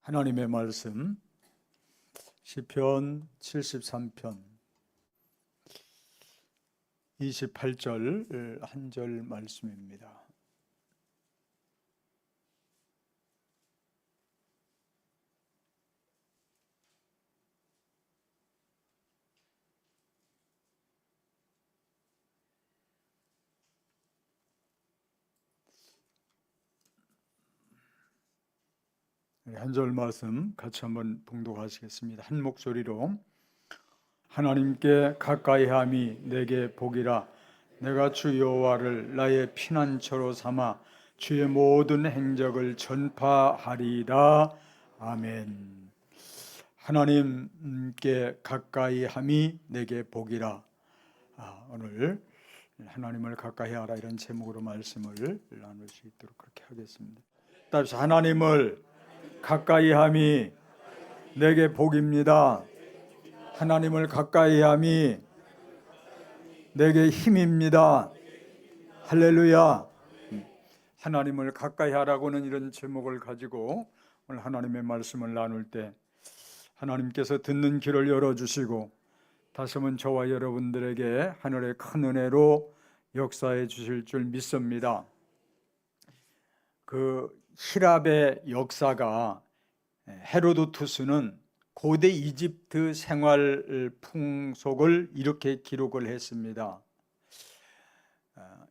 하나님의 말씀 시편 73편 28절 한 절 말씀입니다. 한 절 말씀 같이 한번 봉독하시겠습니다. 한 목소리로. 하나님께 가까이함이 내게 복이라. 내가 주 여호와를 나의 피난처로 삼아 주의 모든 행적을 전파하리라. 아멘. 하나님께 가까이함이 내게 복이라. 오늘 하나님을 가까이하라 이런 제목으로 말씀을 나눌 수 있도록 그렇게 하겠습니다. 따라서 하나님을 가까이함이 내게 복입니다. 하나님을 가까이함이 내게 힘입니다. 할렐루야. 하나님을 가까이하라고는 이런 제목을 가지고 오늘 하나님의 말씀을 나눌 때 하나님께서 듣는 귀를 열어주시고 다시 한번 저와 여러분들에게 하늘의 큰 은혜로 역사해 주실 줄 믿습니다. 히랍의 역사가 헤로도투스는 고대 이집트 생활 풍속을 이렇게 기록을 했습니다.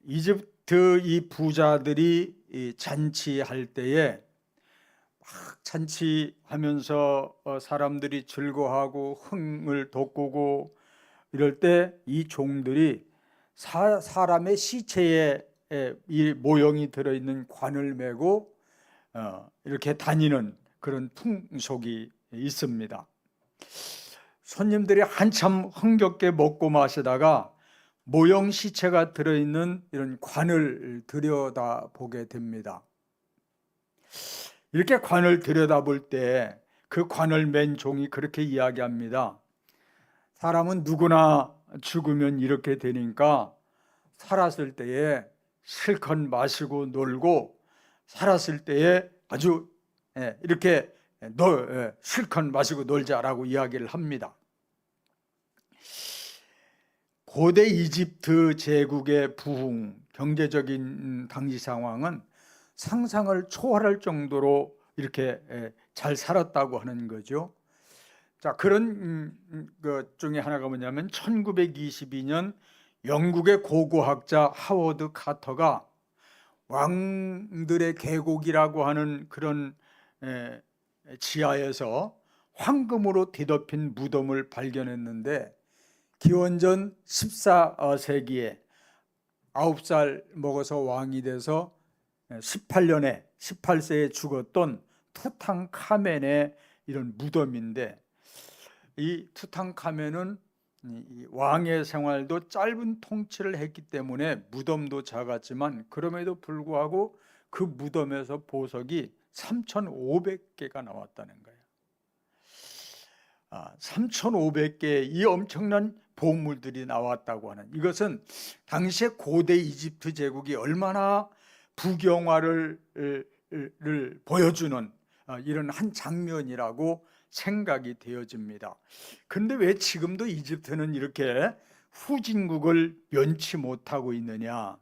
이집트 이 부자들이 잔치할 때에 막 잔치하면서 사람들이 즐거워하고 흥을 돋구고 이럴 때 이 종들이 사람의 시체에 이 모형이 들어있는 관을 메고 이렇게 다니는 그런 풍속이 있습니다. 손님들이 한참 흥겹게 먹고 마시다가 모형 시체가 들어있는 이런 관을 들여다보게 됩니다. 이렇게 관을 들여다볼 때 그 관을 맨 종이 그렇게 이야기합니다. 사람은 누구나 죽으면 이렇게 되니까 살았을 때에 실컷 마시고 놀고 살았을 때에 아주 이렇게 실컷 마시고 놀자라고 이야기를 합니다. 고대 이집트 제국의 부흥, 경제적인 당시 상황은 상상을 초월할 정도로 이렇게 잘 살았다고 하는 거죠. 자, 그런 것 중에 하나가 뭐냐면 1922년 영국의 고고학자 하워드 카터가 왕들의 계곡이라고 하는 그런 지하에서 황금으로 뒤덮인 무덤을 발견했는데 기원전 14세기에 9살 먹어서 왕이 돼서 18세에 죽었던 투탕카멘의 이런 무덤인데, 이 투탕카멘은 왕의 생활도 짧은 통치를 했기 때문에 무덤도 작았지만 그럼에도 불구하고 그 무덤에서 보석이 3,500개가 나왔다는 거예요. 3,500개의 이 엄청난 보물들이 나왔다고 하는, 이것은 당시에 고대 이집트 제국이 얼마나 부경화를 보여주는 이런 한 장면이라고 생각이 되어집니다. 그런데 왜 지금도 이집트는 이렇게 후진국을 면치 못하고 있느냐?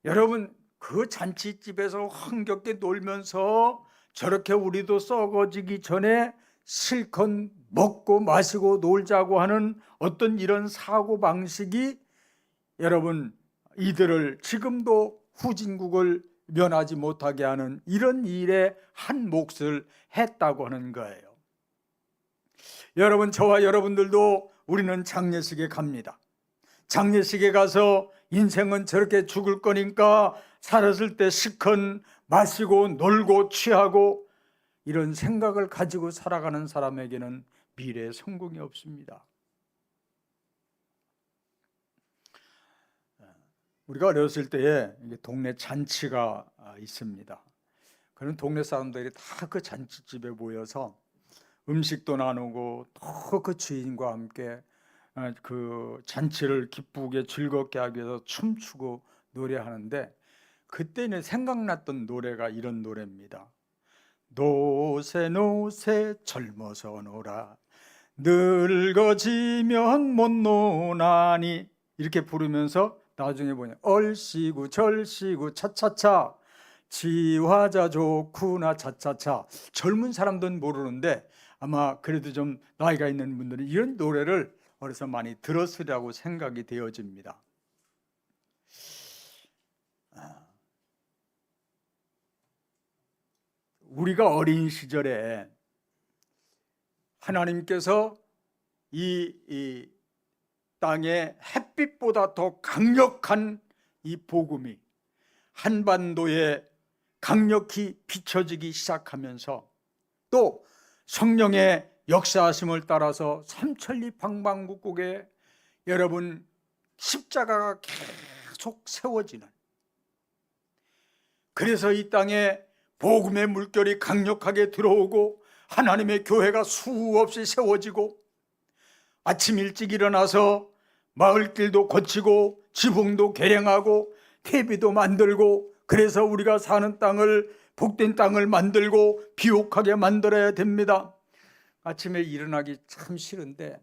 여러분, 그 잔치집에서 흥겹게 놀면서 저렇게 우리도 썩어지기 전에 실컷 먹고 마시고 놀자고 하는 어떤 이런 사고방식이 여러분 이들을 지금도 후진국을 면하지 못하게 하는 이런 일에 한 몫을 했다고 하는 거예요. 여러분, 저와 여러분들도 우리는 장례식에 갑니다. 장례식에 가서 인생은 저렇게 죽을 거니까 살았을 때 실컷 마시고 놀고 취하고 이런 생각을 가지고 살아가는 사람에게는 미래의 성공이 없습니다. 우리가 어렸을 때에 동네 잔치가 있습니다. 그런 동네 사람들이 다 그 잔치집에 모여서 음식도 나누고 또 그 주인과 함께 그 잔치를 기쁘게 즐겁게 하기 위해서 춤추고 노래하는데, 그때는 생각났던 노래가 이런 노래입니다. 노세 노세 젊어서 놀아 늙어지면 못 노나니 이렇게 부르면서 나중에 보니 얼씨구 절씨구 차차차 지화자 좋구나 차차차. 젊은 사람들은 모르는데 아마 그래도 좀 나이가 있는 분들은 이런 노래를 어려서 많이 들었으리라고 생각이 되어집니다. 우리가 어린 시절에 하나님께서 이 땅에 햇빛보다 더 강력한 이 복음이 한반도에 강력히 비춰지기 시작하면서 또 성령의 역사하심을 따라서 삼천리 방방곡곡에 여러분 십자가가 계속 세워지는, 그래서 이 땅에 복음의 물결이 강력하게 들어오고 하나님의 교회가 수없이 세워지고 아침 일찍 일어나서 마을길도 고치고 지붕도 개량하고 퇴비도 만들고, 그래서 우리가 사는 땅을 복된 땅을 만들고 비옥하게 만들어야 됩니다. 아침에 일어나기 참 싫은데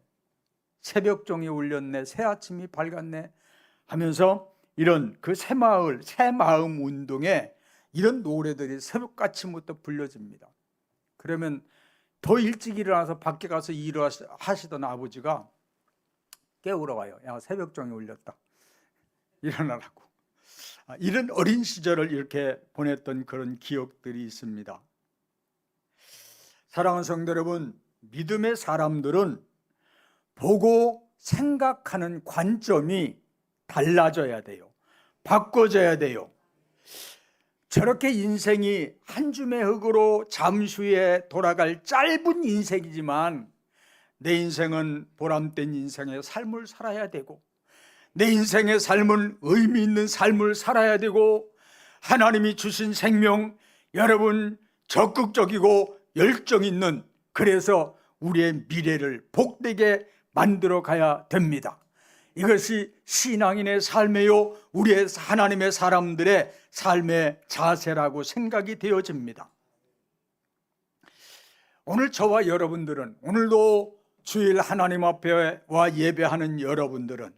새벽종이 울렸네, 새아침이 밝았네 하면서 이런 그 새마을 새마음 운동에 이런 노래들이 새벽아침부터 불려집니다. 그러면 더 일찍 일어나서 밖에 가서 일을 하시던 아버지가 깨우러 와요. 야, 새벽종이 울렸다, 일어나라고. 이런 어린 시절을 이렇게 보냈던 그런 기억들이 있습니다. 사랑하는 성도 여러분, 믿음의 사람들은 보고 생각하는 관점이 달라져야 돼요. 바꿔져야 돼요. 저렇게 인생이 한 줌의 흙으로 잠시 후에 돌아갈 짧은 인생이지만 내 인생은 보람된 인생의 삶을 살아야 되고, 내 인생의 삶은 의미 있는 삶을 살아야 되고, 하나님이 주신 생명, 여러분 적극적이고 열정 있는, 그래서 우리의 미래를 복되게 만들어 가야 됩니다. 이것이 신앙인의 삶이요, 우리의 하나님의 사람들의 삶의 자세라고 생각이 되어집니다. 오늘 저와 여러분들은, 오늘도 주일 하나님 앞에 와 예배하는 여러분들은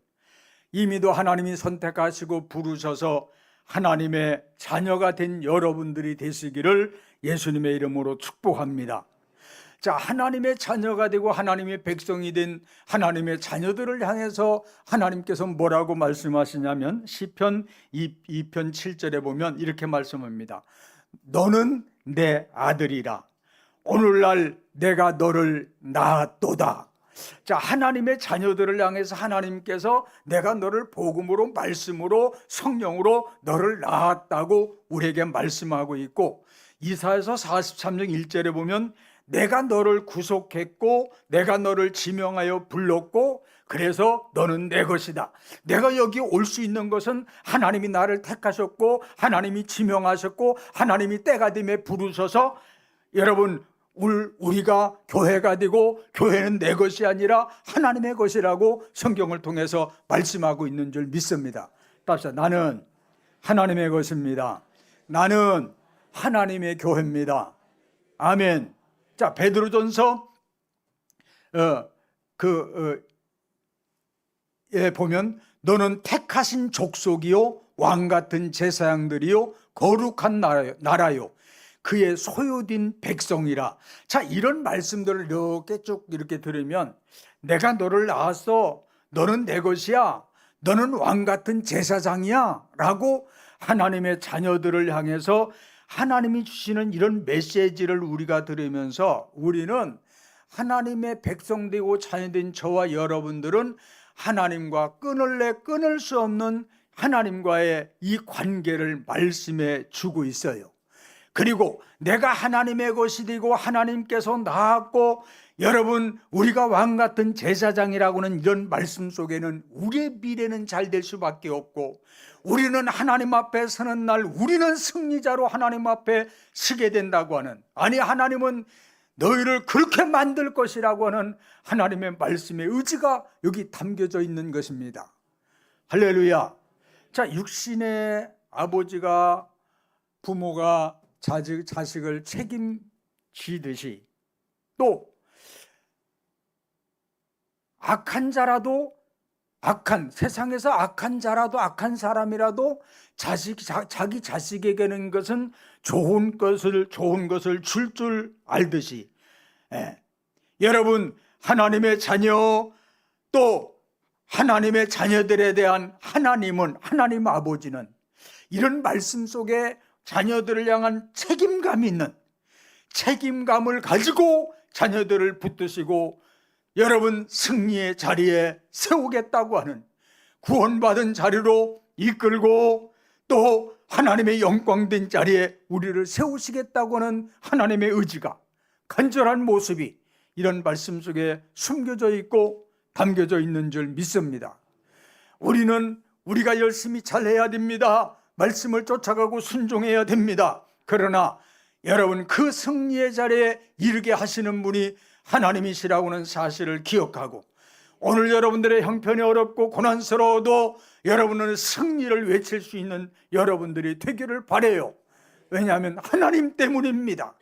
이미도 하나님이 선택하시고 부르셔서 하나님의 자녀가 된 여러분들이 되시기를 예수님의 이름으로 축복합니다. 자, 하나님의 자녀가 되고 하나님의 백성이 된 하나님의 자녀들을 향해서 하나님께서 뭐라고 말씀하시냐면 시편 2편 7절에 보면 이렇게 말씀합니다. 너는 내 아들이라, 오늘날 내가 너를 낳았도다. 자, 하나님의 자녀들을 향해서 하나님께서 내가 너를 복음으로, 말씀으로, 성령으로 너를 낳았다고 우리에게 말씀하고 있고, 이사야서 43장 1절에 보면 내가 너를 구속했고 내가 너를 지명하여 불렀고 그래서 너는 내 것이다. 내가 여기 올 수 있는 것은 하나님이 나를 택하셨고 하나님이 지명하셨고 하나님이 때가 됨에 부르셔서, 여러분 우리가 교회가 되고 교회는 내 것이 아니라 하나님의 것이라고 성경을 통해서 말씀하고 있는 줄 믿습니다. 답시다. 나는 하나님의 것입니다. 나는 하나님의 교회입니다. 아멘. 자, 베드로전서 보면 너는 택하신 족속이요 왕 같은 제사장들이요 거룩한 나라요 그의 소유된 백성이라. 자, 이런 말씀들을 이렇게 쭉 이렇게 들으면 내가 너를 낳았어, 너는 내 것이야, 너는 왕 같은 제사장이야 라고 하나님의 자녀들을 향해서 하나님이 주시는 이런 메시지를 우리가 들으면서 우리는 하나님의 백성되고 자녀된 저와 여러분들은 하나님과 끊을 수 없는 하나님과의 이 관계를 말씀해 주고 있어요. 그리고 내가 하나님의 것이 되고 하나님께서 낳았고, 여러분 우리가 왕 같은 제사장이라고는 이런 말씀 속에는 우리의 미래는 잘 될 수밖에 없고, 우리는 하나님 앞에 서는 날 우리는 승리자로 하나님 앞에 서게 된다고 하는, 아니 하나님은 너희를 그렇게 만들 것이라고 하는 하나님의 말씀의 의지가 여기 담겨져 있는 것입니다. 할렐루야. 자, 육신의 아버지가, 부모가 자식을 지듯이 또 악한 자라도 세상에서 악한 자라도 악한 사람이라도 자기 자식에게는 것은 좋은 것을 줄 줄 알듯이 여러분 하나님의 자녀 또 하나님의 자녀들에 대한 하나님 아버지는 이런 말씀 속에 자녀들을 향한 책임감이 있는 책임감을 가지고 자녀들을 붙드시고 여러분 승리의 자리에 세우겠다고 하는 구원받은 자리로 이끌고 또 하나님의 영광된 자리에 우리를 세우시겠다고 하는 하나님의 의지가 간절한 모습이 이런 말씀 속에 숨겨져 있고 담겨져 있는 줄 믿습니다. 우리가 열심히 잘해야 됩니다. 말씀을 쫓아가고 순종해야 됩니다. 그러나 여러분 그 승리의 자리에 이르게 하시는 분이 하나님이시라고는 사실을 기억하고 오늘 여러분들의 형편이 어렵고 고난스러워도 여러분은 승리를 외칠 수 있는 여러분들이 되기를 바라요. 왜냐하면 하나님 때문입니다.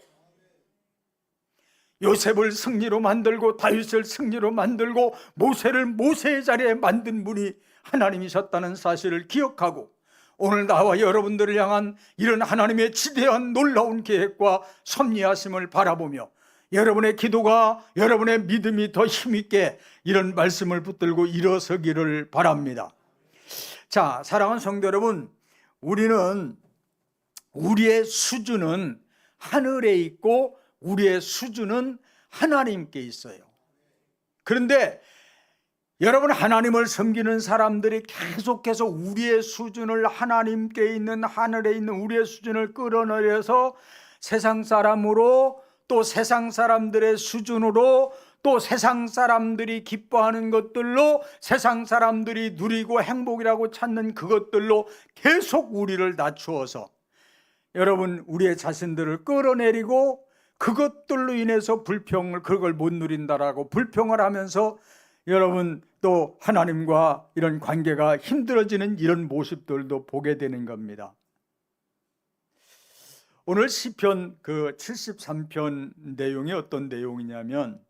요셉을 승리로 만들고 다윗을 승리로 만들고 모세를 모세의 자리에 만든 분이 하나님이셨다는 사실을 기억하고 오늘 나와 여러분들을 향한 이런 하나님의 지대한 놀라운 계획과 섭리하심을 바라보며 여러분의 기도가 여러분의 믿음이 더 힘있게 이런 말씀을 붙들고 일어서기를 바랍니다. 자, 사랑하는 성도 여러분, 우리의 수준은 하늘에 있고 우리의 수준은 하나님께 있어요. 그런데 여러분 하나님을 섬기는 사람들이 계속해서 우리의 수준을 하나님께 있는 하늘에 있는 우리의 수준을 끌어내려서 세상 사람으로 또 세상 사람들의 수준으로 또 세상 사람들이 기뻐하는 것들로 세상 사람들이 누리고 행복이라고 찾는 그것들로 계속 우리를 낮추어서 여러분 우리의 자신들을 끌어내리고 그것들로 인해서 그걸 못 누린다라고 불평을 하면서 여러분 또 하나님과 이런 관계가 힘들어지는 이런 모습들도 보게 되는 겁니다. 오늘 시편 73편 내용이 어떤 내용이냐면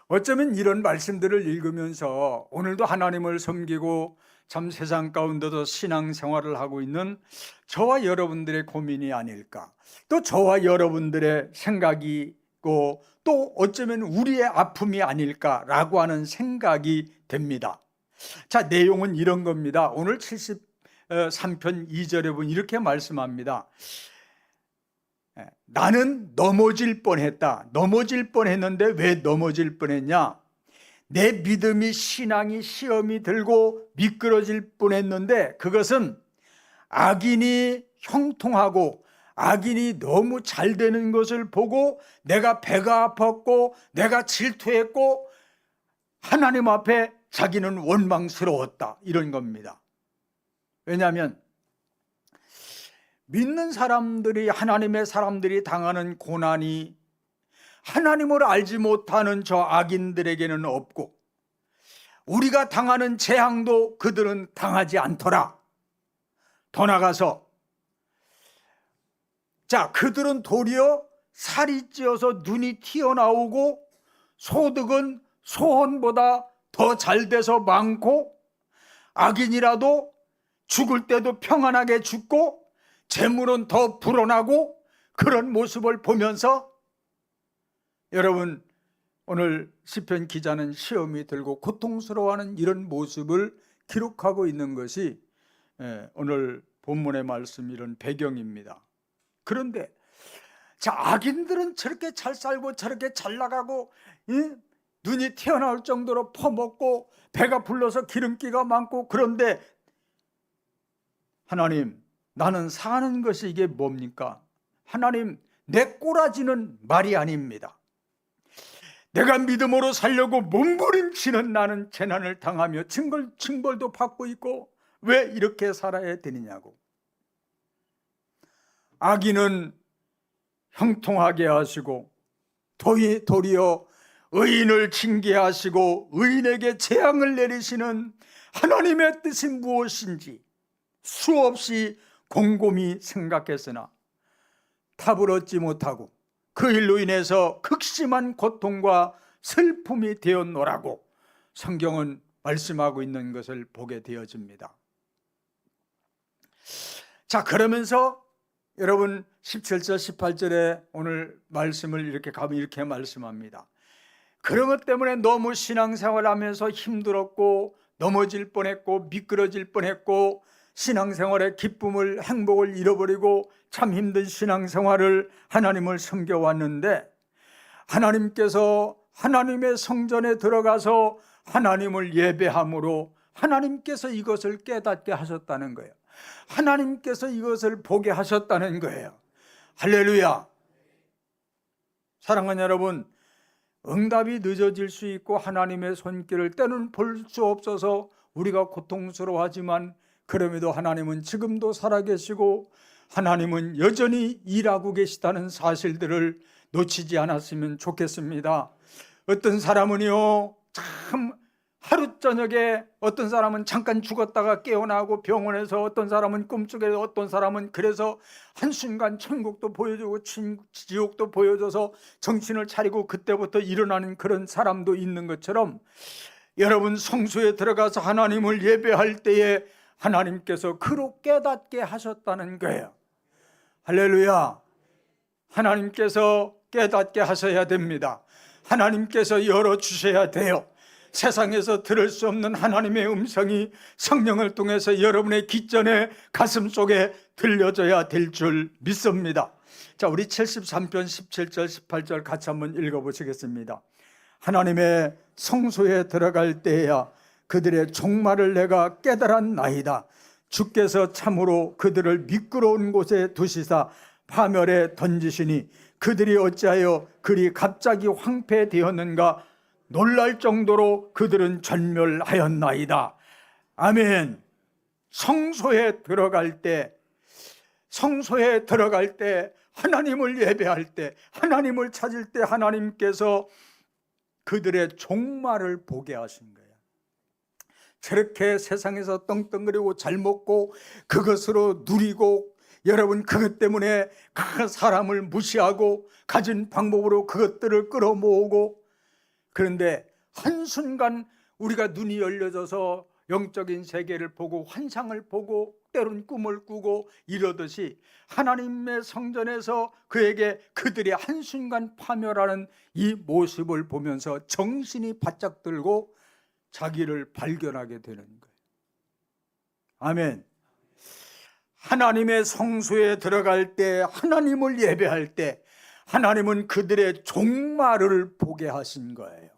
어쩌면 이런 말씀들을 읽으면서 오늘도 하나님을 섬기고 참 세상 가운데도 신앙생활을 하고 있는 저와 여러분들의 고민이 아닐까, 또 저와 여러분들의 생각이 있고 또 어쩌면 우리의 아픔이 아닐까라고 하는 생각이 됩니다. 자, 내용은 이런 겁니다. 오늘 73편 2절에 보면 이렇게 말씀합니다. 나는 넘어질 뻔했다. 넘어질 뻔했는데 왜 넘어질 뻔했냐? 내 믿음이 신앙이 시험이 들고 미끄러질 뻔했는데 그것은 악인이 형통하고 악인이 너무 잘 되는 것을 보고 내가 배가 아팠고 내가 질투했고 하나님 앞에 자기는 원망스러웠다, 이런 겁니다. 왜냐하면 믿는 사람들이 하나님의 사람들이 당하는 고난이 하나님을 알지 못하는 저 악인들에게는 없고 우리가 당하는 재앙도 그들은 당하지 않더라. 더 나가서 그들은 도리어 살이 찌어서 눈이 튀어나오고 소득은 소원보다 더 잘 돼서 많고 악인이라도 죽을 때도 평안하게 죽고 재물은 더 불어나고 그런 모습을 보면서 여러분 오늘 시편 기자는 시험이 들고 고통스러워하는 이런 모습을 기록하고 있는 것이 오늘 본문의 말씀 이런 배경입니다. 그런데 악인들은 저렇게 잘 살고 저렇게 잘 나가고 눈이 튀어나올 정도로 퍼먹고 배가 불러서 기름기가 많고 그런데 하나님 나는 사는 것이 이게 뭡니까? 하나님 내 꼬라지는 말이 아닙니다. 내가 믿음으로 살려고 몸부림치는 나는 재난을 당하며 징벌도 받고 있고 왜 이렇게 살아야 되느냐고. 악인은 형통하게 하시고 도리어 의인을 징계하시고 의인에게 재앙을 내리시는 하나님의 뜻이 무엇인지 수없이 곰곰이 생각했으나 답을 얻지 못하고 그 일로 인해서 극심한 고통과 슬픔이 되었노라고 성경은 말씀하고 있는 것을 보게 되어집니다. 자, 그러면서 여러분 17절 18절에 오늘 말씀을 이렇게 가면 이렇게 말씀합니다. 그런 것 때문에 너무 신앙생활하면서 힘들었고 넘어질 뻔했고 미끄러질 뻔했고 신앙생활의 기쁨을 행복을 잃어버리고 참 힘든 신앙생활을 하나님을 섬겨왔는데 하나님께서 하나님의 성전에 들어가서 하나님을 예배함으로 하나님께서 이것을 깨닫게 하셨다는 거예요. 하나님께서 이것을 보게 하셨다는 거예요. 할렐루야. 사랑하는 여러분, 응답이 늦어질 수 있고 하나님의 손길을 때는 볼 수 없어서 우리가 고통스러워하지만 그럼에도 하나님은 지금도 살아계시고 하나님은 여전히 일하고 계시다는 사실들을 놓치지 않았으면 좋겠습니다. 어떤 사람은요, 참 하루 저녁에 어떤 사람은 잠깐 죽었다가 깨어나고 병원에서 어떤 사람은 꿈속에 어떤 사람은 그래서 한순간 천국도 보여주고 지옥도 보여줘서 정신을 차리고 그때부터 일어나는 그런 사람도 있는 것처럼 여러분 성소에 들어가서 하나님을 예배할 때에 하나님께서 그로 깨닫게 하셨다는 거예요. 할렐루야. 하나님께서 깨닫게 하셔야 됩니다. 하나님께서 열어주셔야 돼요. 세상에서 들을 수 없는 하나님의 음성이 성령을 통해서 여러분의 귓전에 가슴 속에 들려져야 될 줄 믿습니다. 자, 우리 73편 17절 18절 같이 한번 읽어보시겠습니다. 하나님의 성소에 들어갈 때에야 그들의 종말을 내가 깨달았나이다. 주께서 참으로 그들을 미끄러운 곳에 두시사 파멸에 던지시니 그들이 어찌하여 그리 갑자기 황폐되었는가. 놀랄 정도로 그들은 전멸하였나이다. 아멘. 성소에 들어갈 때 하나님을 예배할 때 하나님을 찾을 때 하나님께서 그들의 종말을 보게 하신 거예요. 저렇게 세상에서 떵떵거리고 잘 먹고 그것으로 누리고 여러분 그것 때문에 그 사람을 무시하고 가진 방법으로 그것들을 끌어모으고 그런데 한순간 우리가 눈이 열려져서 영적인 세계를 보고 환상을 보고 때론 꿈을 꾸고 이러듯이 하나님의 성전에서 그에게 그들이 한순간 파멸하는 이 모습을 보면서 정신이 바짝 들고 자기를 발견하게 되는 거예요. 아멘. 하나님의 성소에 들어갈 때 하나님을 예배할 때 하나님은 그들의 종말을 보게 하신 거예요.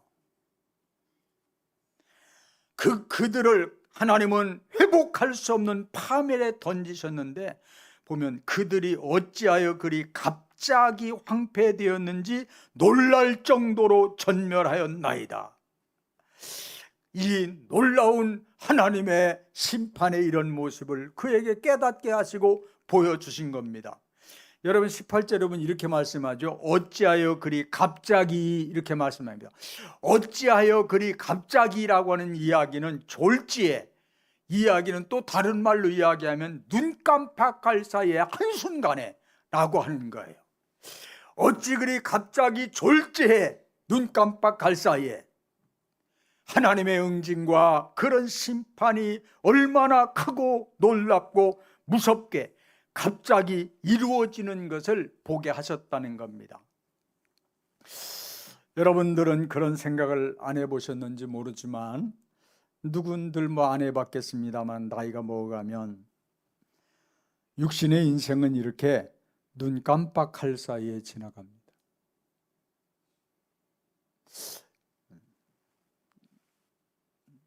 그들을 하나님은 회복할 수 없는 파멸에 던지셨는데 보면 그들이 어찌하여 그리 갑자기 황폐되었는지 놀랄 정도로 전멸하였나이다. 이 놀라운 하나님의 심판의 이런 모습을 그에게 깨닫게 하시고 보여주신 겁니다. 여러분 18절에 보면 이렇게 말씀하죠. 어찌하여 그리 갑자기 이렇게 말씀합니다. 어찌하여 그리 갑자기라고 하는 이야기는 졸지에 이야기는 또 다른 말로 이야기하면 눈 깜빡할 사이에 한순간에 라고 하는 거예요. 어찌 그리 갑자기 졸지에 눈 깜빡할 사이에 하나님의 응징과 그런 심판이 얼마나 크고 놀랍고 무섭게 갑자기 이루어지는 것을 보게 하셨다는 겁니다. 여러분들은 그런 생각을 안 해보셨는지 모르지만 누군들 안 해봤겠습니다만 나이가 먹어가면 육신의 인생은 이렇게 눈 깜빡할 사이에 지나갑니다.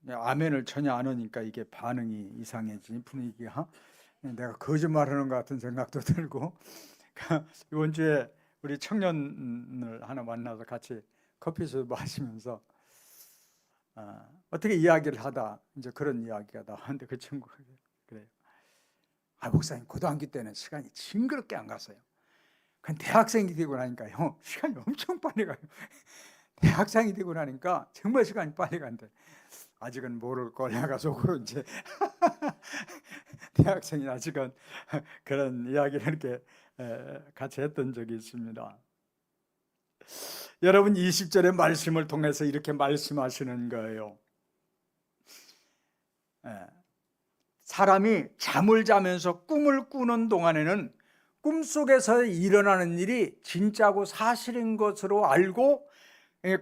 아멘을 전혀 안 하니까 이게 반응이 이상해지 분위기가 내가 거짓말하는 것 같은 생각도 들고 이번 주에 우리 청년을 하나 만나서 같이 커피숍 마시면서 어떻게 이야기를 하다 이제 그런 이야기가 나왔는데 그 친구가 그래요. 목사님 고등학교 때는 시간이 징그럽게 안 갔어요. 그냥 대학생이 되고 나니까요 시간이 엄청 빨리 가요. 대학생이 되고 나니까 정말 시간이 빨리 간대. 아직은 모를 걸 내가 속으로 이제 대학생이 아직은 그런 이야기를 이렇게 같이 했던 적이 있습니다. 여러분 20절의 말씀을 통해서 이렇게 말씀하시는 거예요. 사람이 잠을 자면서 꿈을 꾸는 동안에는 꿈속에서 일어나는 일이 진짜고 사실인 것으로 알고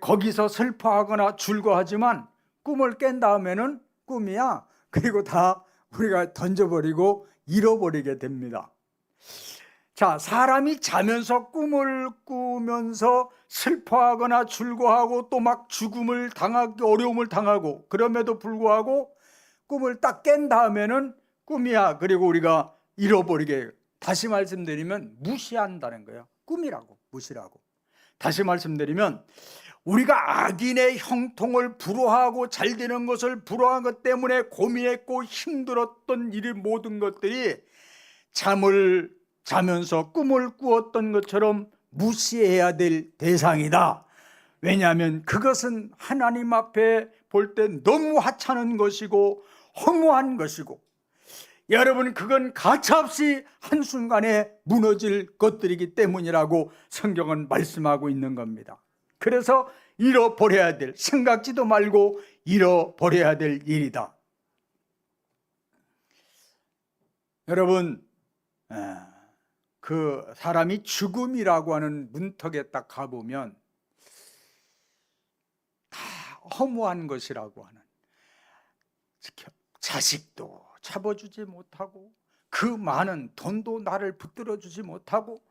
거기서 슬퍼하거나 즐거워하지만 꿈을 깬 다음에는 꿈이야. 그리고 다 우리가 던져버리고 잃어버리게 됩니다. 자, 사람이 자면서 꿈을 꾸면서 슬퍼하거나 즐거워하고 또 막 죽음을 당하고 어려움을 당하고 그럼에도 불구하고 꿈을 딱 깬 다음에는 꿈이야. 그리고 우리가 잃어버리게, 다시 말씀드리면 무시한다는 거예요. 꿈이라고, 무시라고. 다시 말씀드리면 우리가 악인의 형통을 부러워하고 잘 되는 것을 부러워한 것 때문에 고민했고 힘들었던 일 모든 것들이 잠을 자면서 꿈을 꾸었던 것처럼 무시해야 될 대상이다. 왜냐하면 그것은 하나님 앞에 볼 때 너무 하찮은 것이고 허무한 것이고, 여러분 그건 가차없이 한순간에 무너질 것들이기 때문이라고 성경은 말씀하고 있는 겁니다. 그래서 잃어버려야 될, 생각지도 말고 잃어버려야 될 일이다. 여러분, 그 사람이 죽음이라고 하는 문턱에 딱 가보면 다 허무한 것이라고 하는, 자식도 잡아주지 못하고 그 많은 돈도 나를 붙들어주지 못하고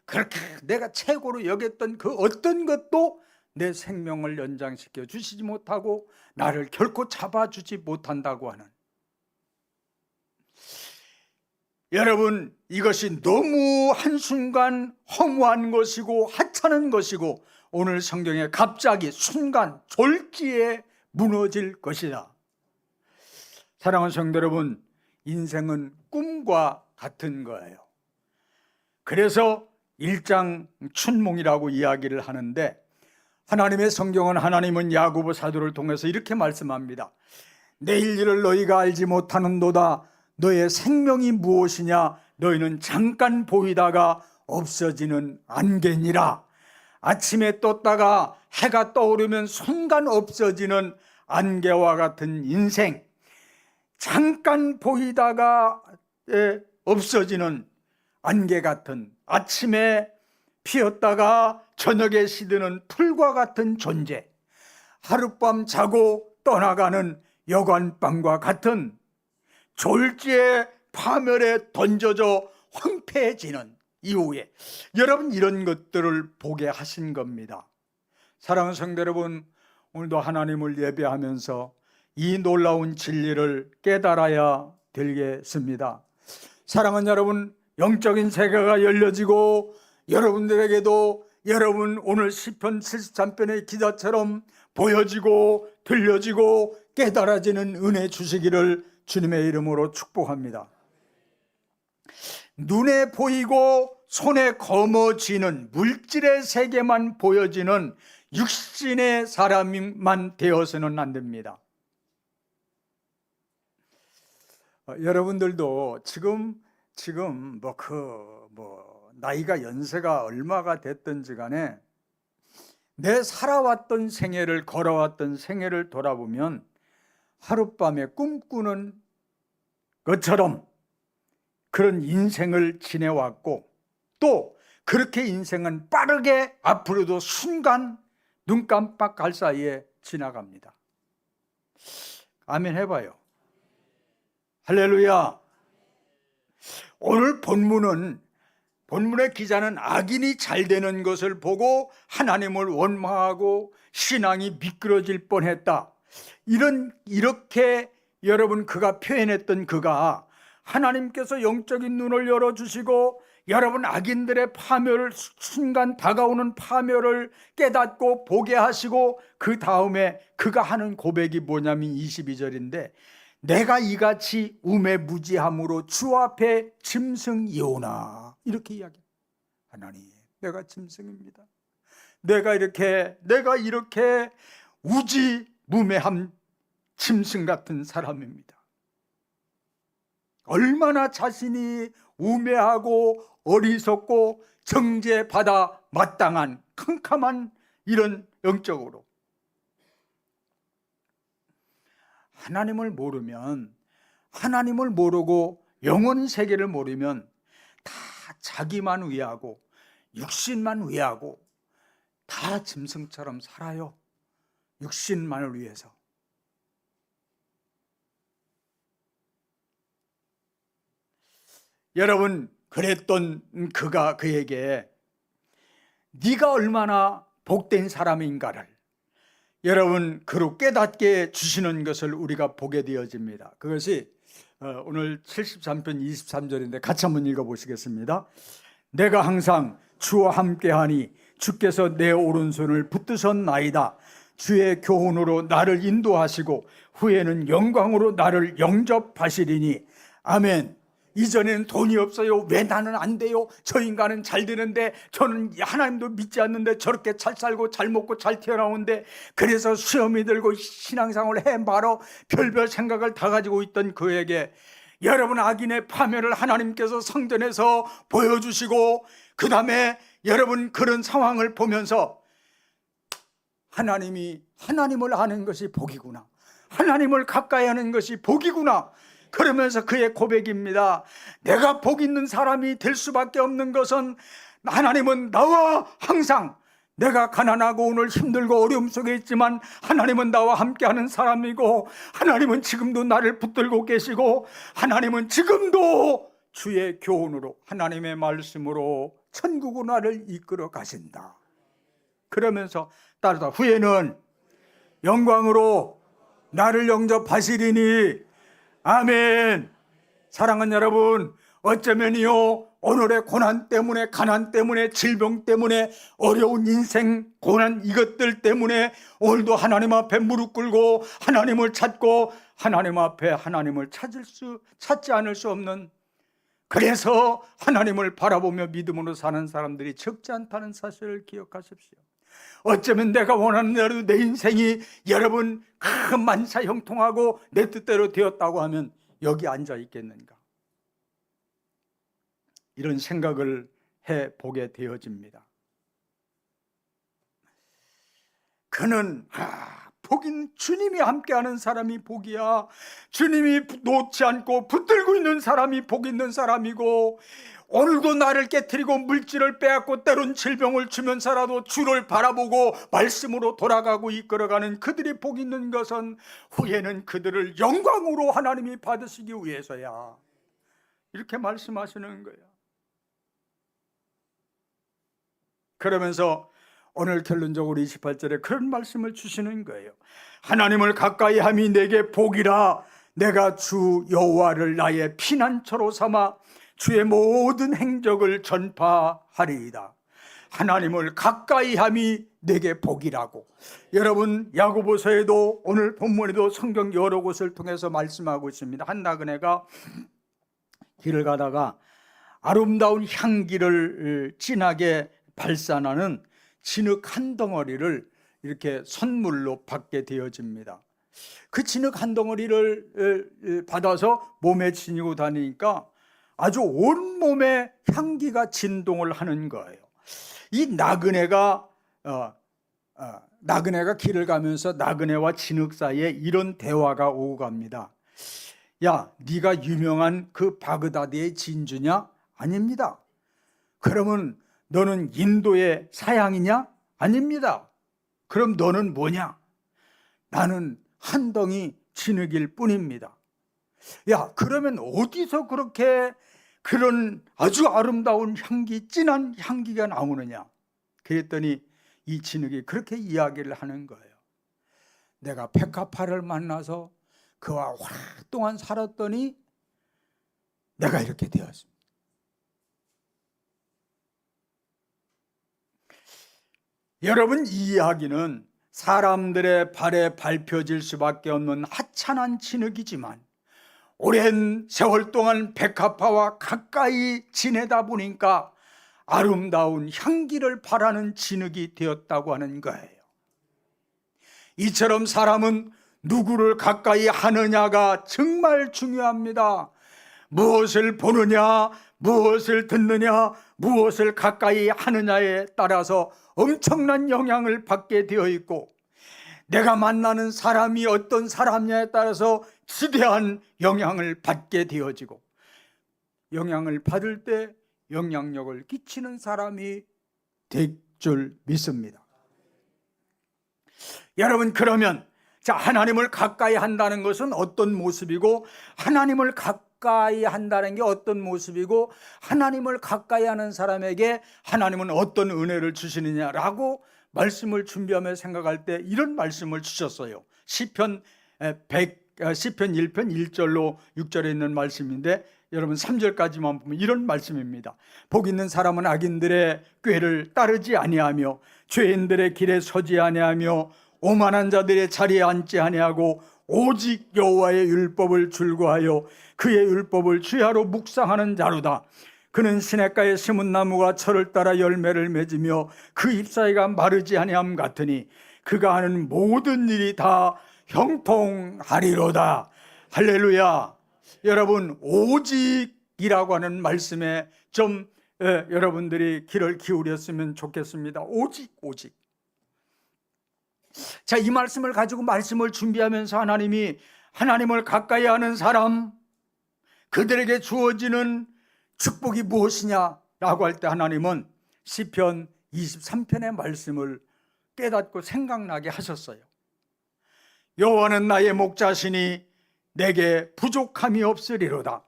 그렇게 내가 최고로 여겼던 그 어떤 것도 내 생명을 연장시켜 주시지 못하고 나를 결코 잡아주지 못한다고 하는, 여러분 이것이 너무 한순간 허무한 것이고 하찮은 것이고 오늘 성경에 갑자기 순간 졸지에 무너질 것이다. 사랑하는 성도 여러분, 인생은 꿈과 같은 거예요. 그래서 일장 춘몽이라고 이야기를 하는데, 하나님의 성경은, 하나님은 야고보 사도를 통해서 이렇게 말씀합니다. 내일 일을 너희가 알지 못하는도다. 너의 생명이 무엇이냐? 너희는 잠깐 보이다가 없어지는 안개니라. 아침에 떴다가 해가 떠오르면 순간 없어지는 안개와 같은 인생, 잠깐 보이다가 없어지는 안개 같은, 아침에 피었다가 저녁에 시드는 풀과 같은 존재, 하룻밤 자고 떠나가는 여관방과 같은, 졸지에 파멸에 던져져 황폐해지는 이후에, 여러분 이런 것들을 보게 하신 겁니다. 사랑하는 성도 여러분, 오늘도 하나님을 예배하면서 이 놀라운 진리를 깨달아야 되겠습니다. 사랑하는 여러분, 영적인 세계가 열려지고 여러분들에게도 여러분 오늘 시편 73편의 기자처럼 보여지고 들려지고 깨달아지는 은혜 주시기를 주님의 이름으로 축복합니다. 눈에 보이고 손에 거머쥐는 물질의 세계만 보여지는 육신의 사람만 되어서는 안 됩니다. 여러분들도 지금 나이가 연세가 얼마가 됐든지 간에 내 살아왔던 생애를, 걸어왔던 생애를 돌아보면 하룻밤에 꿈꾸는 것처럼 그런 인생을 지내왔고, 또 그렇게 인생은 빠르게 앞으로도 순간 눈 깜빡할 사이에 지나갑니다. 아멘 해봐요. 할렐루야. 오늘 본문의 기자는 악인이 잘 되는 것을 보고 하나님을 원망하고 신앙이 미끄러질 뻔했다. 이렇게 여러분 그가 표현했던 그가 하나님께서 영적인 눈을 열어주시고 여러분 악인들의 파멸을, 순간 다가오는 파멸을 깨닫고 보게 하시고, 그 다음에 그가 하는 고백이 뭐냐면 22절인데, 내가 이같이 우매무지함으로 주 앞에 짐승이오나, 이렇게 이야기해요. 하나님, 내가 짐승입니다. 내가 이렇게 우지무매한 짐승 같은 사람입니다. 얼마나 자신이 우매하고 어리석고 정죄받아 마땅한 캄캄한 이런 영적으로 하나님을 모르면, 하나님을 모르고 영혼 세계를 모르면 다 자기만 위하고 육신만 위하고 다 짐승처럼 살아요. 육신만을 위해서. 여러분, 그랬던 그가 그에게 네가 얼마나 복된 사람인가를 여러분 그로 깨닫게 주시는 것을 우리가 보게 되어집니다. 그것이 오늘 73편 23절인데 같이 한번 읽어보시겠습니다. 내가 항상 주와 함께하니 주께서 내 오른손을 붙드셨나이다. 주의 교훈으로 나를 인도하시고 후에는 영광으로 나를 영접하시리니 아멘. 이전에는 돈이 없어요. 왜 나는 안 돼요? 저 인간은 잘 되는데, 저는 하나님도 믿지 않는데 저렇게 잘 살고 잘 먹고 잘 태어나오는데, 그래서 시험이 들고 신앙생활을 해 말어 별별 생각을 다 가지고 있던 그에게 여러분 악인의 파멸을 하나님께서 성전에서 보여주시고, 그 다음에 여러분 그런 상황을 보면서 하나님을 아는 것이 복이구나, 하나님을 가까이 하는 것이 복이구나, 그러면서 그의 고백입니다. 내가 복 있는 사람이 될 수밖에 없는 것은 하나님은 나와 항상, 내가 가난하고 오늘 힘들고 어려움 속에 있지만 하나님은 나와 함께하는 사람이고, 하나님은 지금도 나를 붙들고 계시고, 하나님은 지금도 주의 교훈으로 하나님의 말씀으로 천국으로 나를 이끌어 가신다. 그러면서 따르다 후에는 영광으로 나를 영접하시리니 아멘. 사랑하는 여러분, 어쩌면요 오늘의 고난 때문에, 가난 때문에, 질병 때문에, 어려운 인생 고난 이것들 때문에 오늘도 하나님 앞에 무릎 꿇고 하나님을 찾고 하나님 앞에 하나님을 찾지 않을 수 없는, 그래서 하나님을 바라보며 믿음으로 사는 사람들이 적지 않다는 사실을 기억하십시오. 어쩌면 내가 원하는 대로 내 인생이 여러분 만사 형통하고 내 뜻대로 되었다고 하면 여기 앉아 있겠는가? 이런 생각을 해보게 되어집니다. 그는 복인, 주님이 함께하는 사람이 복이야. 주님이 놓지 않고 붙들고 있는 사람이 복 있는 사람이고, 오늘도 나를 깨트리고 물질을 빼앗고 때론 질병을 주면서라도 주를 바라보고 말씀으로 돌아가고 이끌어가는 그들이 복 있는 것은 후에는 그들을 영광으로 하나님이 받으시기 위해서야. 이렇게 말씀하시는 거예요. 그러면서 오늘 결론적으로 28절에 그런 말씀을 주시는 거예요. 하나님을 가까이 함이 내게 복이라. 내가 주 여호와를 나의 피난처로 삼아 주의 모든 행적을 전파하리이다. 하나님을 가까이 함이 내게 복이라고. 여러분 야고보서에도 오늘 본문에도 성경 여러 곳을 통해서 말씀하고 있습니다. 한 나그네가 길을 가다가 아름다운 향기를 진하게 발산하는 진흙 한 덩어리를 이렇게 선물로 받게 되어집니다. 그 진흙 한 덩어리를 받아서 몸에 지니고 다니니까 아주 온몸에 향기가 진동을 하는 거예요. 이 나그네가 길을 가면서 나그네와 진흙 사이에 이런 대화가 오고 갑니다. 야, 네가 유명한 그 바그다드의 진주냐? 아닙니다. 그러면 너는 인도의 사양이냐? 아닙니다. 그럼 너는 뭐냐? 나는 한 덩이 진흙일 뿐입니다. 야, 그러면 어디서 그렇게 그런 아주 아름다운 향기, 진한 향기가 나오느냐? 그랬더니 이 진흙이 그렇게 이야기를 하는 거예요. 내가 백합화를 만나서 그와 오랫동안 살았더니 내가 이렇게 되었습니다. 여러분, 이 이야기는 사람들의 발에 밟혀질 수밖에 없는 하찮은 진흙이지만 오랜 세월 동안 백합화와 가까이 지내다 보니까 아름다운 향기를 바라는 진흙이 되었다고 하는 거예요. 이처럼 사람은 누구를 가까이 하느냐가 정말 중요합니다. 무엇을 보느냐, 무엇을 듣느냐, 무엇을 가까이 하느냐에 따라서 엄청난 영향을 받게 되어 있고, 내가 만나는 사람이 어떤 사람이냐에 따라서 지대한 영향을 받게 되어지고, 영향을 받을 때 영향력을 끼치는 사람이 될 줄 믿습니다. 여러분, 그러면 하나님을 가까이 한다는 것은 어떤 모습이고, 하나님을 가까이 한다는 게 어떤 모습이고, 하나님을 가까이 하는 사람에게 하나님은 어떤 은혜를 주시느냐라고 말씀을 준비하며 생각할 때 이런 말씀을 주셨어요. 시편 1편 1절로 6절에 있는 말씀인데, 여러분 3절까지만 보면 이런 말씀입니다. 복 있는 사람은 악인들의 꾀를 따르지 아니하며 죄인들의 길에 서지 아니하며 오만한 자들의 자리에 앉지 아니하고 오직 여호와의 율법을 줄거하여 그의 율법을 주야로 묵상하는 자로다. 그는 시냇가에 심은 나무가 철을 따라 열매를 맺으며 그 잎사귀가 마르지 아니함 같으니 그가 하는 모든 일이 다 형통하리로다. 할렐루야. 여러분, 오직이라고 하는 말씀에 좀 여러분들이 귀를 기울였으면 좋겠습니다. 오직. 이 말씀을 가지고 말씀을 준비하면서 하나님이 하나님을 가까이 하는 사람, 그들에게 주어지는 축복이 무엇이냐라고 할 때 하나님은 시편 23편의 말씀을 깨닫고 생각나게 하셨어요. 여호와는 나의 목자시니 내게 부족함이 없으리로다.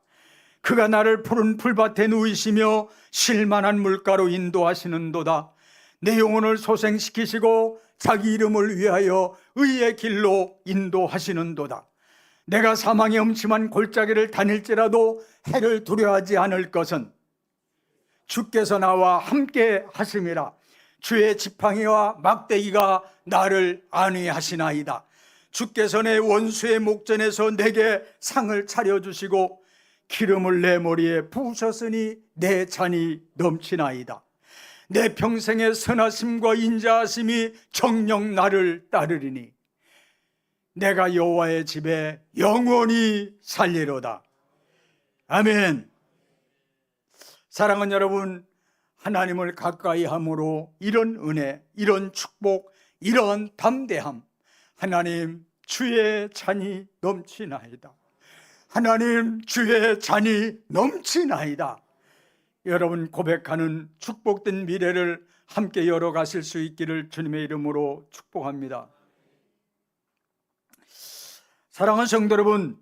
그가 나를 푸른 풀밭에 누이시며 쉴만한 물가로 인도하시는도다. 내 영혼을 소생시키시고 자기 이름을 위하여 의의 길로 인도하시는도다. 내가 사망의 음침한 골짜기를 다닐지라도 해를 두려워하지 않을 것은 주께서 나와 함께 하심이라. 주의 지팡이와 막대기가 나를 안위하시나이다. 주께서 내 원수의 목전에서 내게 상을 차려주시고 기름을 내 머리에 부으셨으니 내 잔이 넘치나이다. 내 평생의 선하심과 인자하심이 정녕 나를 따르리니 내가 여호와의 집에 영원히 살리로다. 아멘. 사랑하는 여러분, 하나님을 가까이 함으로 이런 은혜, 이런 축복, 이런 담대함, 하나님 주의 잔이 넘치나이다. 하나님 주의 잔이 넘치나이다. 여러분 고백하는 축복된 미래를 함께 열어가실 수 있기를 주님의 이름으로 축복합니다. 사랑하는 성도 여러분,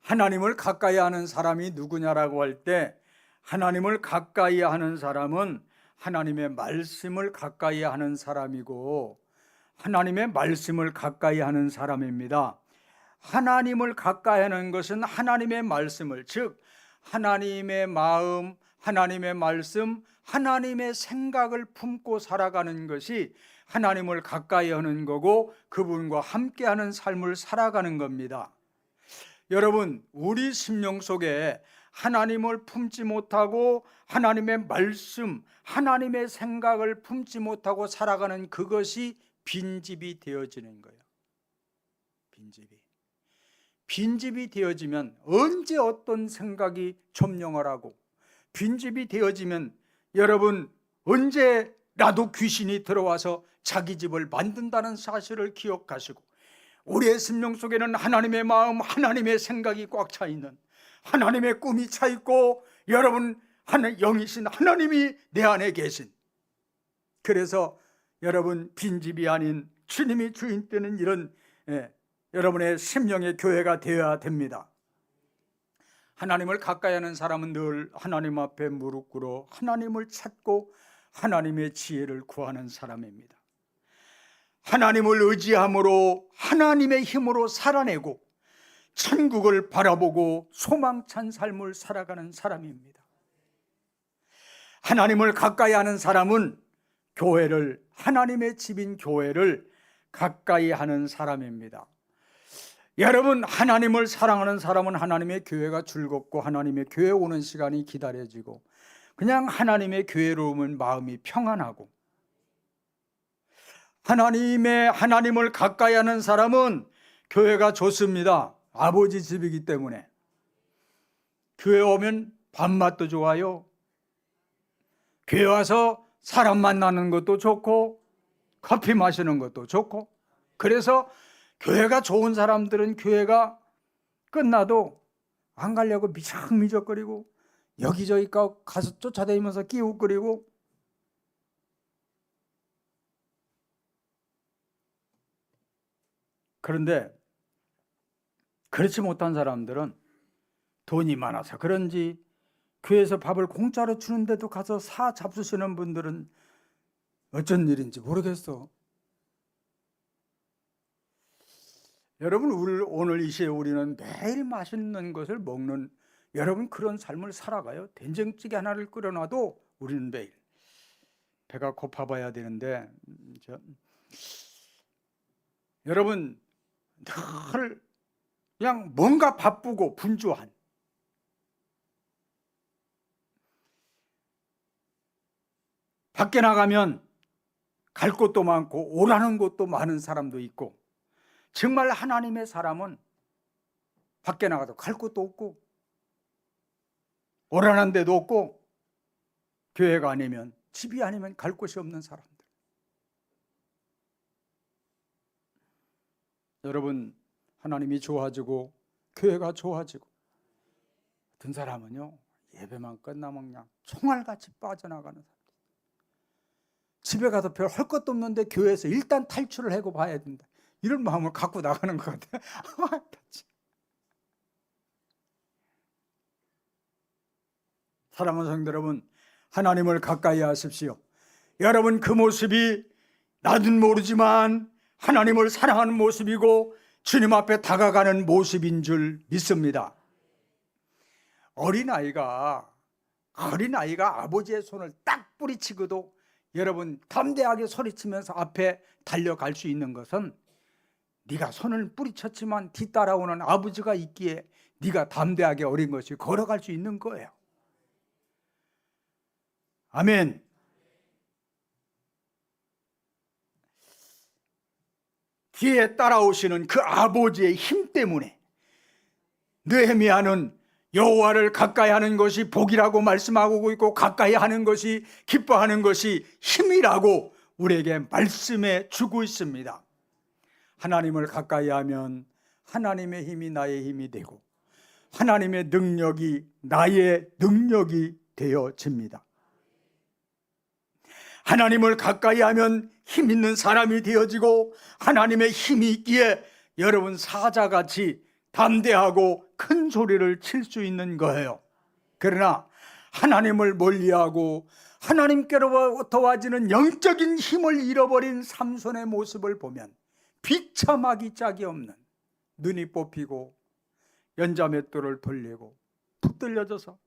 하나님을 가까이 하는 사람이 누구냐라고 할 때, 하나님을 가까이 하는 사람은 하나님의 말씀을 가까이 하는 사람이고, 하나님의 말씀을 가까이 하는 사람입니다. 하나님을 가까이 하는 것은 하나님의 말씀을, 즉 하나님의 마음, 하나님의 말씀, 하나님의 생각을 품고 살아가는 것이 하나님을 가까이 하는 거고, 그분과 함께하는 삶을 살아가는 겁니다. 여러분, 우리 심령 속에 하나님을 품지 못하고 하나님의 말씀, 하나님의 생각을 품지 못하고 살아가는 그것이 빈집이 되어지는 거예요. 빈집이 되어지면 언제 어떤 생각이 점령을 하고, 빈집이 되어지면 여러분 언제라도 귀신이 들어와서 자기 집을 만든다는 사실을 기억하시고, 우리의 심령 속에는 하나님의 마음, 하나님의 생각이 꽉 차 있는, 하나님의 꿈이 차 있고, 여러분 영이신 하나님이 내 안에 계신, 그래서 여러분 빈집이 아닌 주님이 주인 되는 이런 여러분의 심령의 교회가 되어야 됩니다. 하나님을 가까이 하는 사람은 늘 하나님 앞에 무릎 꿇어 하나님을 찾고 하나님의 지혜를 구하는 사람입니다. 하나님을 의지함으로 하나님의 힘으로 살아내고 천국을 바라보고 소망찬 삶을 살아가는 사람입니다. 하나님을 가까이 하는 사람은 교회를, 하나님의 집인 교회를 가까이 하는 사람입니다. 여러분, 하나님을 사랑하는 사람은 하나님의 교회가 즐겁고 하나님의 교회 오는 시간이 기다려지고, 그냥 하나님의 교회로 오면 마음이 평안하고, 하나님을 가까이 하는 사람은 교회가 좋습니다. 아버지 집이기 때문에. 교회 오면 밥맛도 좋아요. 교회 와서 사람 만나는 것도 좋고 커피 마시는 것도 좋고, 그래서 교회가 좋은 사람들은 교회가 끝나도 안 가려고 미적미적거리고 여기저기 가서 쫓아다니면서 끼웃거리고, 그런데 그렇지 못한 사람들은 돈이 많아서 그런지 교회에서 밥을 공짜로 주는데도 가서 사 잡수시는 분들은 어쩐 일인지 모르겠어. 여러분, 오늘 이 시에 우리는 매일 맛있는 것을 먹는, 여러분 그런 삶을 살아가요? 된장찌개 하나를 끓여놔도 우리는 매일 배가 고파봐야 되는데, 여러분 늘 그냥 뭔가 바쁘고 분주한, 밖에 나가면 갈 곳도 많고 오라는 곳도 많은 사람도 있고, 정말 하나님의 사람은 밖에 나가도 갈 곳도 없고 오라는 데도 없고 교회가 아니면, 집이 아니면 갈 곳이 없는 사람들. 여러분, 하나님이 좋아지고 교회가 좋아지고, 어떤 사람은요 예배만 끝나면 그냥 총알같이 빠져나가는 사람. 집에 가서 별 할 것도 없는데 교회에서 일단 탈출을 하고 봐야 된다, 이런 마음을 갖고 나가는 것 같아요. 사랑하는 성도 여러분, 하나님을 가까이 하십시오. 여러분, 그 모습이 나는 모르지만 하나님을 사랑하는 모습이고 주님 앞에 다가가는 모습인 줄 믿습니다. 어린아이가 아버지의 손을 딱 뿌리치고도 여러분 담대하게 소리치면서 앞에 달려갈 수 있는 것은, 네가 손을 뿌리쳤지만 뒤따라오는 아버지가 있기에 네가 담대하게 어린 것이 걸어갈 수 있는 거예요. 아멘. 뒤에 따라오시는 그 아버지의 힘 때문에 느헤미야는 여호와를 가까이 하는 것이 복이라고 말씀하고 있고, 가까이 하는 것이, 기뻐하는 것이 힘이라고 우리에게 말씀해 주고 있습니다. 하나님을 가까이 하면 하나님의 힘이 나의 힘이 되고 하나님의 능력이 나의 능력이 되어집니다. 하나님을 가까이 하면 힘 있는 사람이 되어지고, 하나님의 힘이 있기에 여러분 사자같이 담대하고 큰 소리를 칠 수 있는 거예요. 그러나 하나님을 멀리하고 하나님께로부터 와지는 영적인 힘을 잃어버린 삼손의 모습을 보면 비참하기 짝이 없는, 눈이 뽑히고 연자맷돌을 돌리고 붙들려져서,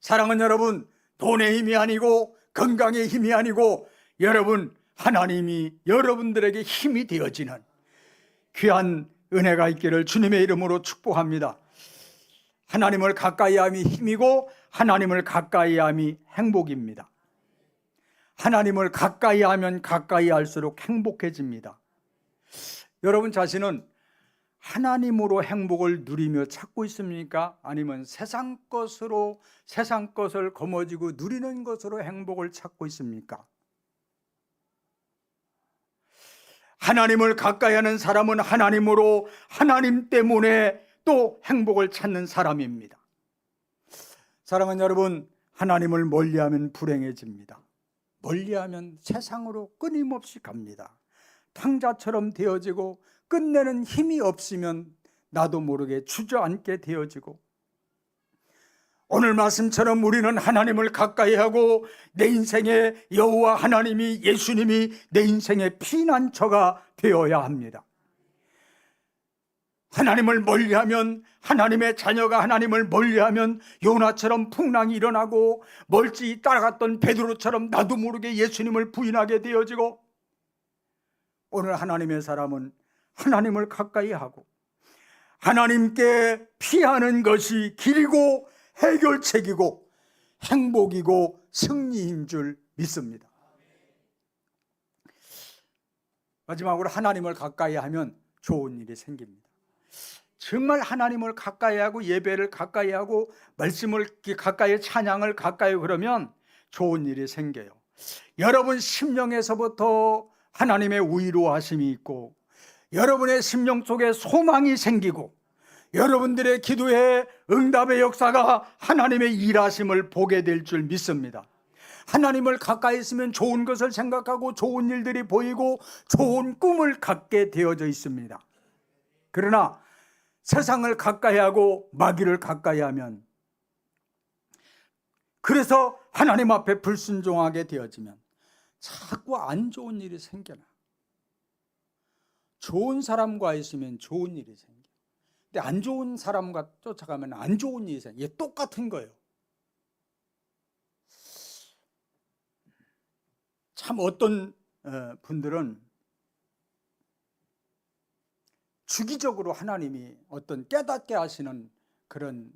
사랑은 여러분 돈의 힘이 아니고 건강의 힘이 아니고, 여러분 하나님이 여러분들에게 힘이 되어지는 귀한 은혜가 있기를 주님의 이름으로 축복합니다. 하나님을 가까이 함이 힘이고 하나님을 가까이 함이 행복입니다. 하나님을 가까이 하면 가까이 할수록 행복해집니다. 여러분 자신은 하나님으로 행복을 누리며 찾고 있습니까? 아니면 세상 것을 거머쥐고 누리는 것으로 행복을 찾고 있습니까? 하나님을 가까이 하는 사람은 하나님으로, 하나님 때문에 또 행복을 찾는 사람입니다. 사랑하는 여러분, 하나님을 멀리하면 불행해집니다. 멀리하면 세상으로 끊임없이 갑니다. 탕자처럼 되어지고, 끝내는 힘이 없으면 나도 모르게 주저앉게 되어지고, 오늘 말씀처럼 우리는 하나님을 가까이 하고 내 인생의 여호와 하나님이, 예수님이 내 인생의 피난처가 되어야 합니다. 하나님을 멀리하면, 하나님의 자녀가 하나님을 멀리하면 요나처럼 풍랑이 일어나고, 멀찍이 따라갔던 베드로처럼 나도 모르게 예수님을 부인하게 되어지고, 오늘 하나님의 사람은 하나님을 가까이 하고 하나님께 피하는 것이 길이고 해결책이고 행복이고 승리인 줄 믿습니다. 마지막으로 하나님을 가까이 하면 좋은 일이 생깁니다. 정말 하나님을 가까이 하고 예배를 가까이 하고 말씀을 가까이 찬양을 가까이 그러면 좋은 일이 생겨요. 여러분 심령에서부터 하나님의 위로하심이 있고 여러분의 심령 속에 소망이 생기고 여러분들의 기도에 응답의 역사가 하나님의 일하심을 보게 될 줄 믿습니다. 하나님을 가까이 있으면 좋은 것을 생각하고 좋은 일들이 보이고 좋은 꿈을 갖게 되어져 있습니다. 그러나 세상을 가까이 하고 마귀를 가까이 하면, 그래서 하나님 앞에 불순종하게 되어지면 자꾸 안 좋은 일이 생겨나. 좋은 사람과 있으면 좋은 일이 생겨. 근데 안 좋은 사람과 쫓아가면 안 좋은 일이 생겨. 이게 똑같은 거예요. 참 어떤 분들은 주기적으로 하나님이 어떤 깨닫게 하시는 그런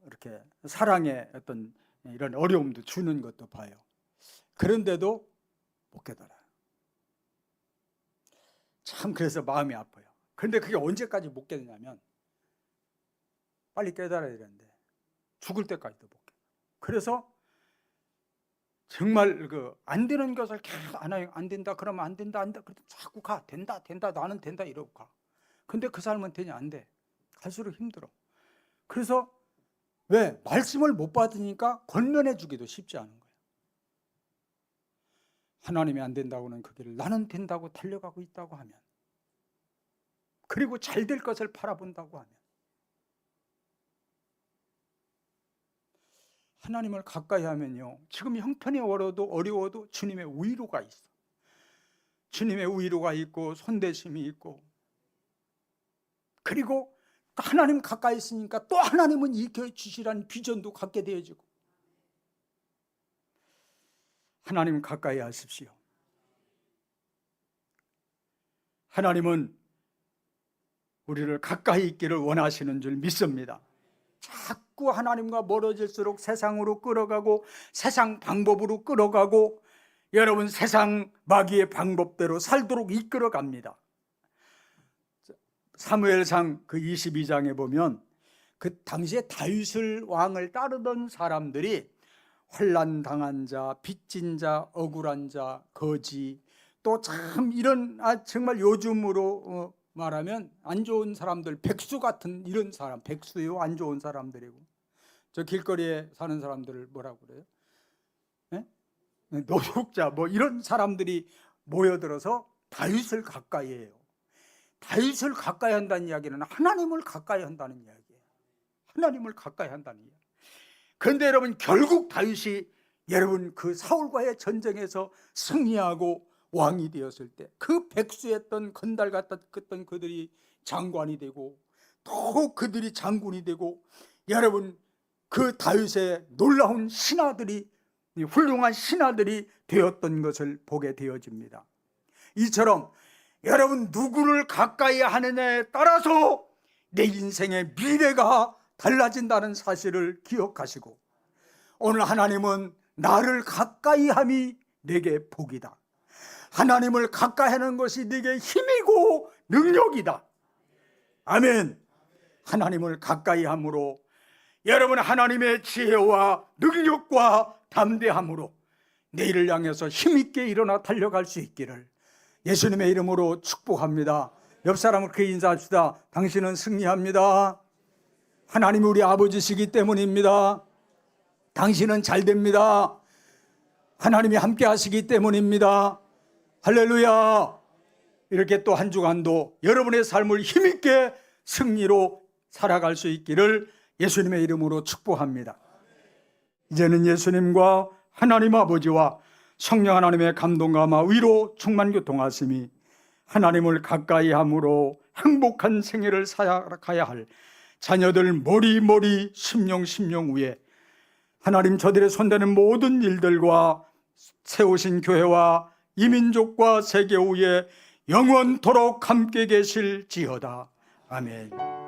이렇게 사랑의 어떤 이런 어려움도 주는 것도 봐요. 그런데도 못 깨달아요. 참 그래서 마음이 아파요. 그런데 그게 언제까지 못 깨닫냐면 빨리 깨달아야 되는데 죽을 때까지도 못 깨달아요. 그래서 정말 안 되는 것을 계속 안 된다 그러면 안 된다 그래도 자꾸 가. 된다 나는 된다 이러고 가. 근데 그 삶은 되냐? 안 돼. 갈수록 힘들어. 그래서 왜? 말씀을 못 받으니까 권면해 주기도 쉽지 않은 거예요. 하나님이 안 된다고는 그 길을 나는 된다고 달려가고 있다고 하면, 그리고 잘 될 것을 바라본다고 하면, 하나님을 가까이 하면요, 지금 형편이 어려워도 주님의 위로가 있어. 주님의 위로가 있고 손대심이 있고, 그리고 하나님 가까이 있으니까 또 하나님은 일으켜 주시라는 비전도 갖게 되어지고. 하나님 가까이 하십시오. 하나님은 우리를 가까이 있기를 원하시는 줄 믿습니다. 자꾸 하나님과 멀어질수록 세상으로 끌어가고 세상 방법으로 끌어가고 여러분 세상 마귀의 방법대로 살도록 이끌어갑니다. 사무엘상 그 22장에 보면 그 당시에 다윗을 왕을 따르던 사람들이 환난 당한 자, 빚진 자, 억울한 자, 거지, 또 참 이런 정말 요즘으로 말하면 안 좋은 사람들, 백수 같은 이런 사람, 백수요 안 좋은 사람들이고, 저 길거리에 사는 사람들을 뭐라고 그래요? 네? 노숙자 뭐 이런 사람들이 모여들어서 다윗을 가까이 해요. 다윗을 가까이 한다는 이야기는 하나님을 가까이 한다는 이야기예요. 하나님을 가까이 한다는 이야기. 그런데 여러분 결국 다윗이 여러분 그 사울과의 전쟁에서 승리하고 왕이 되었을 때 그 백수였던 건달 같았던 그들이 장관이 되고 또 그들이 장군이 되고 여러분 그 다윗의 놀라운 신하들이 훌륭한 신하들이 되었던 것을 보게 되어집니다. 이처럼 여러분 누구를 가까이 하느냐에 따라서 내 인생의 미래가 달라진다는 사실을 기억하시고, 오늘 하나님은 나를 가까이 함이 내게 복이다. 하나님을 가까이 하는 것이 내게 힘이고 능력이다. 아멘. 하나님을 가까이 함으로 여러분 하나님의 지혜와 능력과 담대함으로 내일을 향해서 힘있게 일어나 달려갈 수 있기를 예수님의 이름으로 축복합니다. 옆 사람을 그렇게 인사합시다. 당신은 승리합니다. 하나님이 우리 아버지시기 때문입니다. 당신은 잘 됩니다. 하나님이 함께 하시기 때문입니다. 할렐루야. 이렇게 또 한 주간도 여러분의 삶을 힘있게 승리로 살아갈 수 있기를 예수님의 이름으로 축복합니다. 이제는 예수님과 하나님 아버지와 성령 하나님의 감동과 위로 충만 교통하심이 하나님을 가까이 함으로 행복한 생애를 살아가야 할 자녀들 머리 심령 위에 하나님 저들의 손대는 모든 일들과 세우신 교회와 이민족과 세계 위에 영원토록 함께 계실지어다. 아멘.